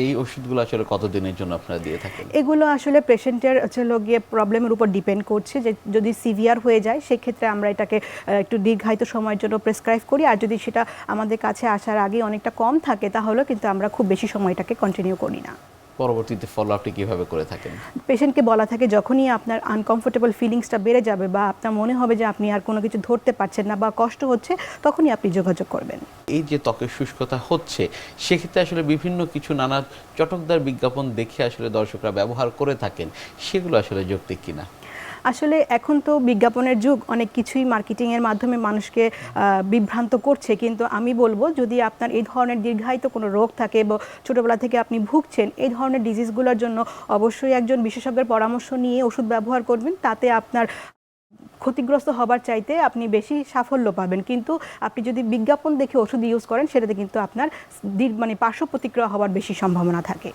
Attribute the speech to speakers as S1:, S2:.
S1: এই ওষুধগুলো আসলে কতদিনের জন্য আপনারা দিয়ে থাকেন?
S2: এগুলো আসলে পেশেন্টের গিয়ে প্রবলেমের উপর ডিপেন্ড করছে, যে যদি সিভিয়ার হয়ে যায় সেক্ষেত্রে আমরা এটাকে একটু দীর্ঘায়িত সময়ের জন্য প্রেসক্রাইব করি, আর যদি সেটা আমাদের কাছে আসার আগে অনেকটা কম থাকে তাহলেও কিন্তু আমরা খুব বেশি সময় এটাকে কন্টিনিউ করি না।
S1: পরবর্তীতে ফলো আপনি কিভাবে করে থাকেন?
S2: পেশেন্টকে বলা থাকে যখনই আপনার আনকমফোর্টেবল ফিলিংসটা বেড়ে যাবে বা আপনার মনে হবে যে আপনি আর কোনো কিছু ধরতে পারছেন না বা কষ্ট হচ্ছে, তখনই আপনি যোগাযোগ করবেন।
S1: এই যে ত্বকের শুষ্কতা হচ্ছে, সেক্ষেত্রে আসলে বিভিন্ন কিছু নানা চটকদার বিজ্ঞাপন দেখে আসলে দর্শকরা ব্যবহার করে থাকেন, সেগুলো আসলে যৌক্তিক কিনা?
S2: আসলে এখন তো বিজ্ঞাপনের যুগ, অনেক কিছুই মার্কেটিংয়ের মাধ্যমে মানুষকে বিভ্রান্ত করছে, কিন্তু আমি বলবো যদি আপনার এই ধরনের দীর্ঘায়িত কোনো রোগ থাকে বা ছোটোবেলা থেকে আপনি ভুগছেন, এই ধরনের ডিজিজগুলোর জন্য অবশ্যই একজন বিশেষজ্ঞের পরামর্শ নিয়ে ওষুধ ব্যবহার করবেন, তাতে আপনার ক্ষতিগ্রস্ত হবার চাইতে আপনি বেশি সাফল্য পাবেন। কিন্তু আপনি যদি বিজ্ঞাপন দেখে ওষুধ ইউজ করেন, সেটাতে কিন্তু আপনার পার্শ্ব প্রতিক্রিয়া হওয়ার বেশি সম্ভাবনা থাকে।